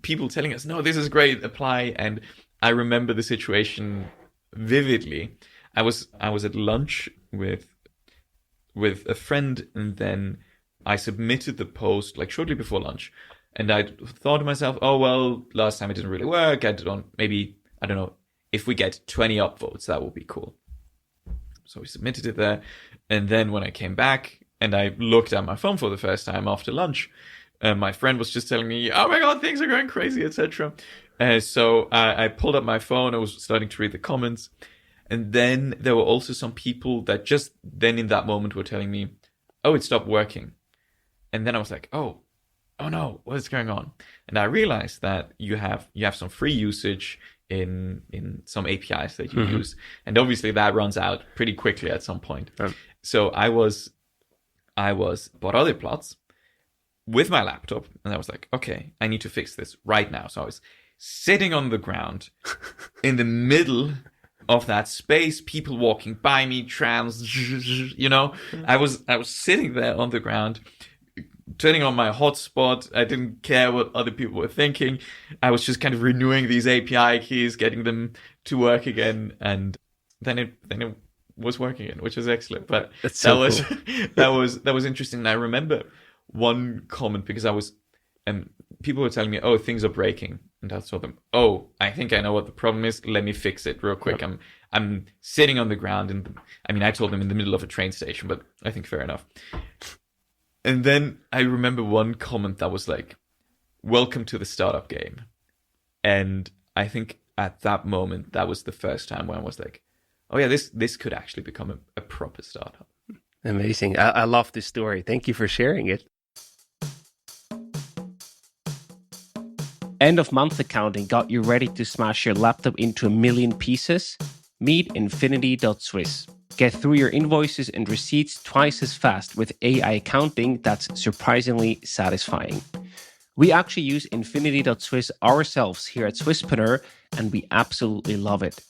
people telling us, no, this is great, apply. And I remember the situation vividly. I was at lunch with a friend, and then I submitted the post like shortly before lunch, and I thought to myself, oh well, last time it didn't really work. I did on maybe, I don't know, if we get 20 upvotes, that would be cool. So we submitted it there, and then when I came back and I looked at my phone for the first time after lunch, my friend was just telling me, oh my god, things are going crazy, etc. So I pulled up my phone. I was starting to read the comments. And then there were also some people that just then in that moment were telling me, oh, it stopped working. And then I was like, oh no, what is going on? And I realized that you have some free usage in some APIs that you use. And obviously that runs out pretty quickly at some point. So I was bought other plots with my laptop, and I was like, okay, I need to fix this right now. So I was sitting on the ground in the middle of that space, people walking by me, trams, I was sitting there on the ground turning on my hotspot. I didn't care what other people were thinking. I was just kind of renewing these API keys, getting them to work again, and then it was working again, which was excellent. But that was interesting. And I remember one comment, because people were telling me, "Oh, things are breaking," and I told them, "Oh, I think I know what the problem is. Let me fix it real quick." Yep. I'm sitting on the ground, and I told them in the middle of a train station, but I think fair enough. And then I remember one comment that was like, "Welcome to the startup game," and I think at that moment that was the first time when I was like, "Oh yeah, this could actually become a proper startup." Amazing. I love this story. Thank you for sharing it. End of month accounting got you ready to smash your laptop into 1,000,000 pieces? Meet Infinity.Swiss. Get through your invoices and receipts twice as fast with AI accounting that's surprisingly satisfying. We actually use Infinity.Swiss ourselves here at Swisspreneur, and we absolutely love it.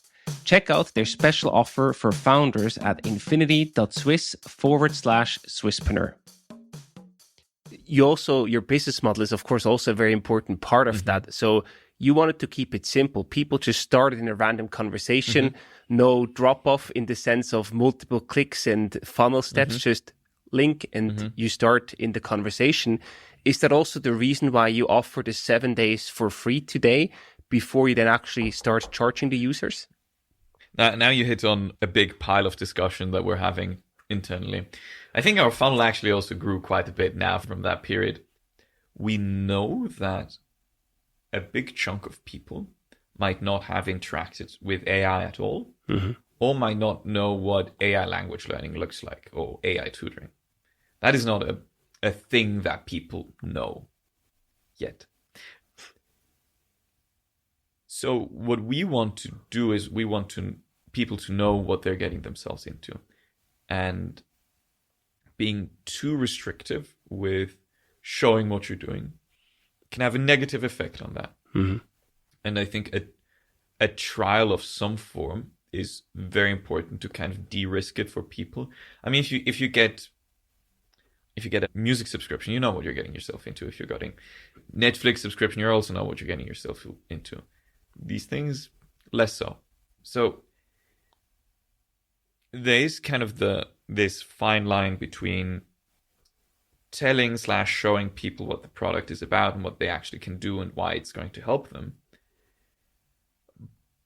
Check out their special offer for founders at infinity.swiss/Swisspreneur. Your business model is, of course, also a very important part of that. So you wanted to keep it simple. People just started in a random conversation, no drop off in the sense of multiple clicks and funnel steps, just link and you start in the conversation. Is that also the reason why you offer the 7 days for free today before you then actually start charging the users? Now you hit on a big pile of discussion that we're having internally. I think our funnel actually also grew quite a bit now from that period. We know that a big chunk of people might not have interacted with AI at all, or might not know what AI language learning looks like, or AI tutoring. That is not a thing that people know yet. So what we want to do is we want people to know what they're getting themselves into. And being too restrictive with showing what you're doing can have a negative effect on that. And I think a trial of some form is very important to kind of de-risk it for people. I mean, if you get a music subscription, you know what you're getting yourself into. If you're getting Netflix subscription, you also know what you're getting yourself into. These things, less so. So there is kind of this fine line between telling/showing people what the product is about and what they actually can do and why it's going to help them,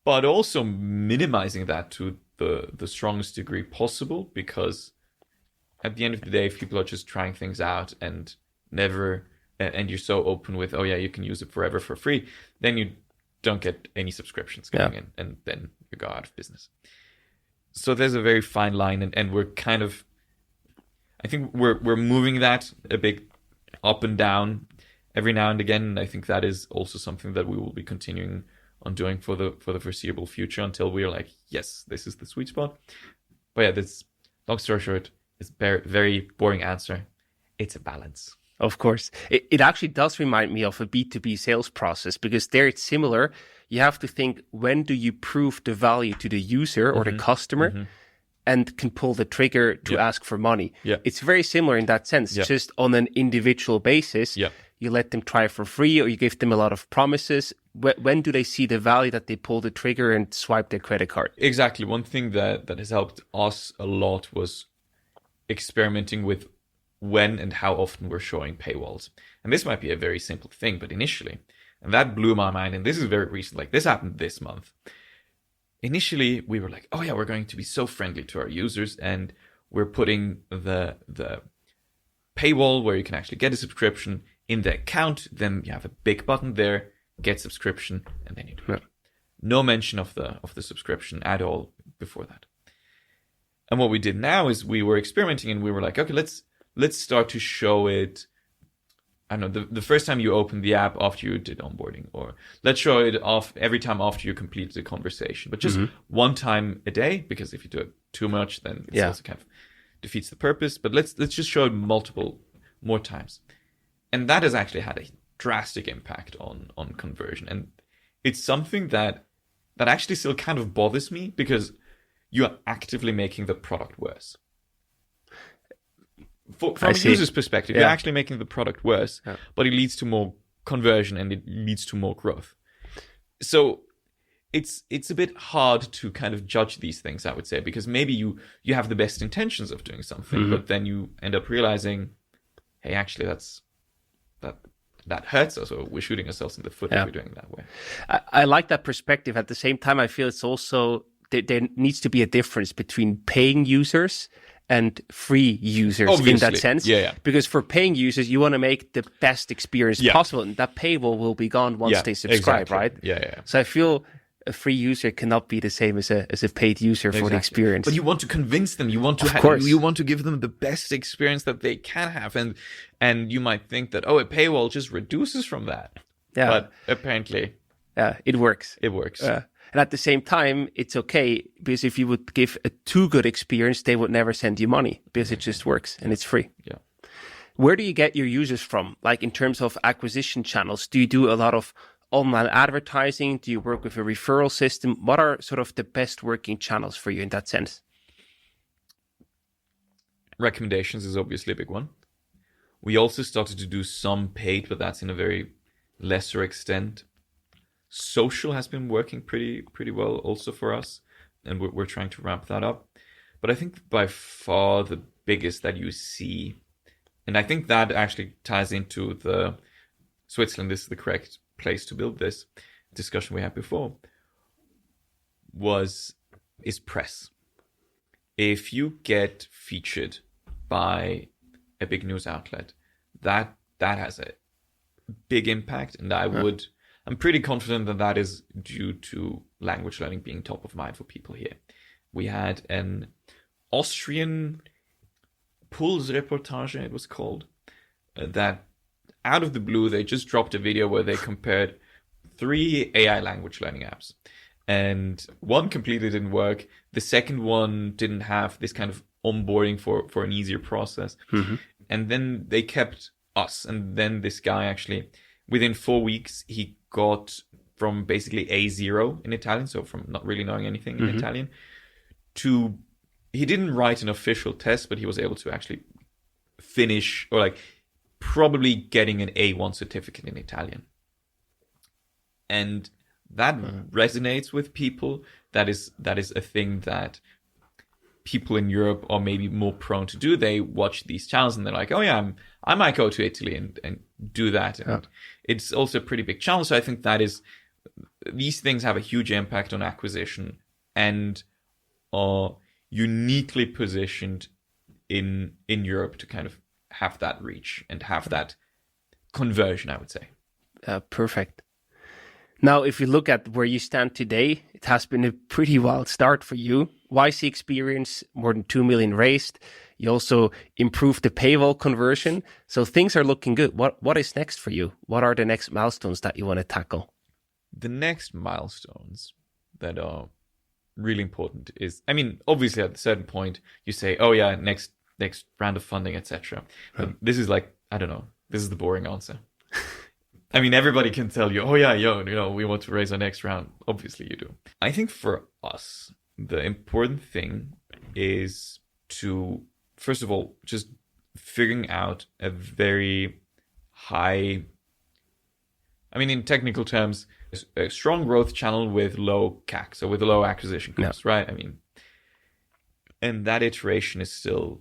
but also minimizing that to the strongest degree possible, because at the end of the day, if people are just trying things out and you're so open with, "Oh yeah, you can use it forever for free," then you don't get any subscriptions coming in, and then you go out of business. So there's a very fine line, and we're kind of, I think we're moving that a bit up and down every now and again. And I think that is also something that we will be continuing on doing for the foreseeable future until we're like, yes, this is the sweet spot. But yeah, this, long story short, is very boring answer. It's a balance. Of course. It actually does remind me of a B2B sales process, because there it's similar. You have to think, when do you prove the value to the user or the customer and can pull the trigger to ask for money? It's very similar in that sense. Just on an individual basis, you let them try for free, or you give them a lot of promises. When do they see the value that they pull the trigger and swipe their credit card? Exactly. One thing that has helped us a lot was experimenting with when and how often we're showing paywalls. And this might be a very simple thing, but initially, and that blew my mind, and this is very recent, like this happened this month. Initially, we were like, "Oh yeah, we're going to be so friendly to our users, and we're putting the paywall where you can actually get a subscription in the account. Then you have a big button there, get subscription, and then you do it." No mention of the subscription at all before that. And what we did now is we were experimenting, and we were like, okay, let's start to show it. I don't know, the first time you open the app after you did onboarding, or let's show it off every time after you complete the conversation, but just one time a day, because if you do it too much, then it also kind of defeats the purpose. But let's just show it more times. And that has actually had a drastic impact on conversion. And it's something that actually still kind of bothers me, because you are actively making the product worse. from a user's perspective, you're actually making the product worse, but it leads to more conversion and it leads to more growth. So it's a bit hard to kind of judge these things, I would say, because maybe you have the best intentions of doing something, but then you end up realizing, hey, actually that hurts us, or we're shooting ourselves in the foot if we're doing it that way. I like that perspective. At the same time, I feel it's also there needs to be a difference between paying users and free users. Obviously, in that sense. Because for paying users, you want to make the best experience possible, and that paywall will be gone once they subscribe, right? So I feel a free user cannot be the same as a paid user for the experience. But you want to convince them. You want to you want to give them the best experience that they can have, and you might think that a paywall just reduces from that. Yeah, but apparently, it works. It works. And at the same time, it's okay, because if you would give a too good experience, they would never send you money, because it just works and it's free. Yeah. Where do you get your users from? Like in terms of acquisition channels, do you do a lot of online advertising? Do you work with a referral system? What are sort of the best working channels for you in that sense? Recommendations is obviously a big one. We also started to do some paid, but that's in a very lesser extent. Social has been working pretty well also for us, and we're trying to ramp that up. But I think by far the biggest that you see, and I think that actually ties into the Switzerland is the correct place to build this discussion we had before, is press. If you get featured by a big news outlet, that has a big impact, and I'm pretty confident that is due to language learning being top of mind for people here. We had an Austrian Pulse-Reportage, it was called, that out of the blue, they just dropped a video where they compared 3 AI language learning apps. And one completely didn't work. The second one didn't have this kind of onboarding for an easier process. And then they kept us. And then this guy actually, within 4 weeks, he got from basically A0 in Italian, so from not really knowing anything in Italian, to he didn't write an official test, but he was able to actually finish, or like probably getting an A1 certificate in Italian. And that resonates with people. That is a thing that people in Europe are maybe more prone to do. They watch these channels and they're like, oh yeah, I might go to Italy and do that. And it's also a pretty big challenge. So I think these things have a huge impact on acquisition and are uniquely positioned in Europe to kind of have that reach and have that conversion, I would say. Perfect. Now, if you look at where you stand today, it has been a pretty wild start for you. YC experience, more than 2 million raised. You also improved the paywall conversion. So things are looking good. What is next for you? What are the next milestones that you want to tackle? The next milestones that are really important is, I mean, obviously at a certain point you say, oh yeah, next round of funding, etc. But this is like, I don't know, this is the boring answer. I mean, everybody can tell you, oh yeah, we want to raise our next round. Obviously you do. I think for us, the important thing is to, first of all, just figuring out a very high, I mean, in technical terms, a strong growth channel with low CAC, so with low acquisition costs, right? I mean, and that iteration is still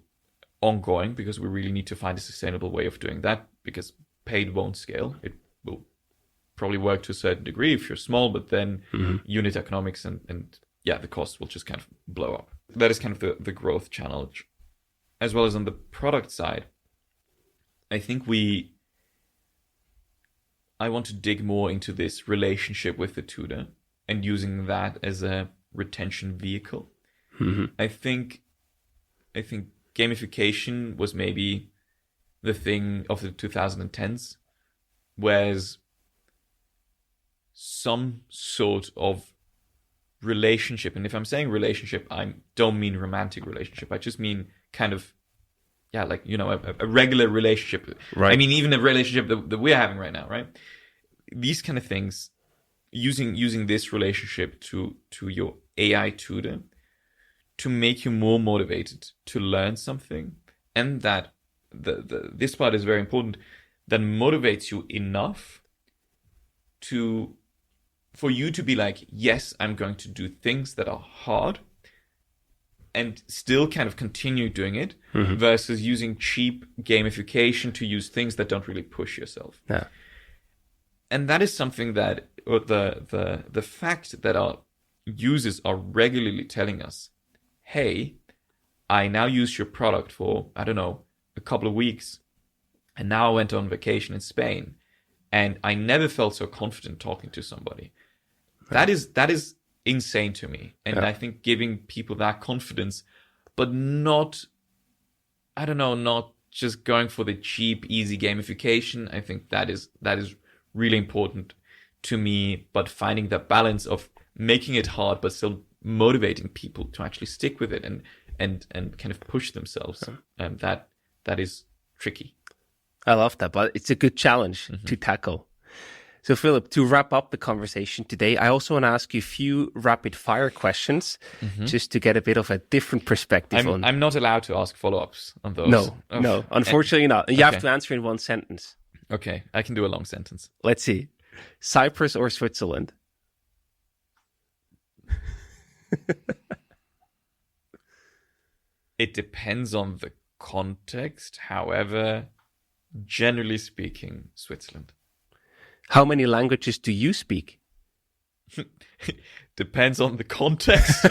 ongoing because we really need to find a sustainable way of doing that, because paid won't scale. It will probably work to a certain degree if you're small, but then unit economics and the cost will just kind of blow up. That is kind of the growth challenge. As well as on the product side, I think I want to dig more into this relationship with the tutor and using that as a retention vehicle. I think gamification was maybe the thing of the 2010s, whereas some sort of relationship, and if I'm saying relationship, I don't mean romantic relationship. I just mean kind of, a regular relationship. Right. I mean, even a relationship that we're having right now, right? These kind of things, using this relationship to your AI tutor to make you more motivated to learn something, and that this part is very important, that motivates you enough for you to be like, yes, I'm going to do things that are hard and still kind of continue doing it, versus using cheap gamification to use things that don't really push yourself. Yeah. And that is something that, or the fact that our users are regularly telling us, hey, I now use your product for, I don't know, a couple of weeks, and now I went on vacation in Spain, and I never felt so confident talking to somebody. That is insane to me. And I think giving people that confidence, but not just going for the cheap, easy gamification. I think that is really important to me, but finding that balance of making it hard, but still motivating people to actually stick with it and kind of push themselves. That is tricky. I love that, but it's a good challenge to tackle. So, Philipp, to wrap up the conversation today, I also want to ask you a few rapid-fire questions, just to get a bit of a different perspective on... I'm not allowed to ask follow-ups on those. No, unfortunately not. You have to answer in one sentence. Okay, I can do a long sentence. Let's see. Cyprus or Switzerland? It depends on the context. However, generally speaking, Switzerland. How many languages do you speak? Depends on the context.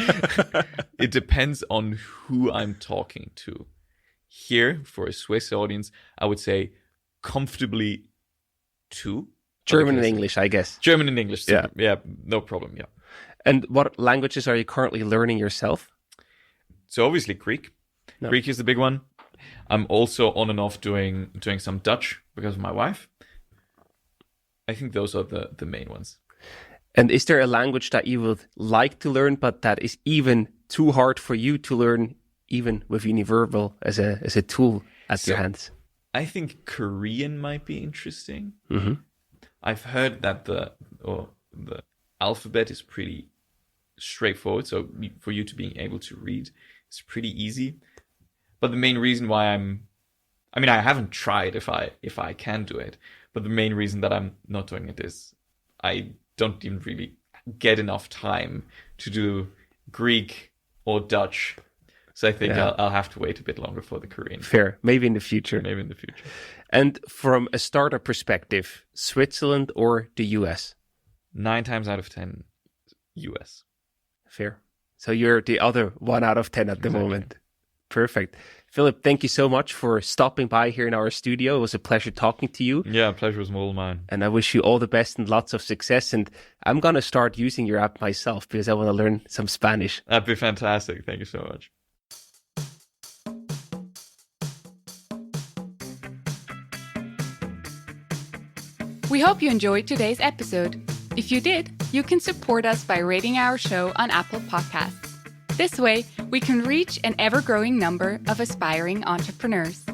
It depends on who I'm talking to. Here, for a Swiss audience, I would say comfortably 2. German and English, I guess. German and English. Yeah, no problem. Yeah. And what languages are you currently learning yourself? So obviously Greek. No. Greek is the big one. I'm also on and off doing some Dutch because of my wife. I think those are the main ones. And is there a language that you would like to learn, but that is even too hard for you to learn, even with Univerbal as a tool at your hands? I think Korean might be interesting. I've heard that the alphabet is pretty straightforward, so for you to be able to read, it's pretty easy. But the main reason why I haven't tried if I can do it, but the main reason that I'm not doing it is I don't even really get enough time to do Greek or Dutch. So I think I'll have to wait a bit longer for the Korean. Fair. Maybe in the future. And from a startup perspective, Switzerland or the US? 9 times out of 10, US. Fair. So you're the other 1 out of 10 at the moment. Perfect. Philipp, thank you so much for stopping by here in our studio. It was a pleasure talking to you. Yeah, pleasure was all mine. And I wish you all the best and lots of success. And I'm going to start using your app myself because I want to learn some Spanish. That'd be fantastic. Thank you so much. We hope you enjoyed today's episode. If you did, you can support us by rating our show on Apple Podcasts. This way, we can reach an ever-growing number of aspiring entrepreneurs.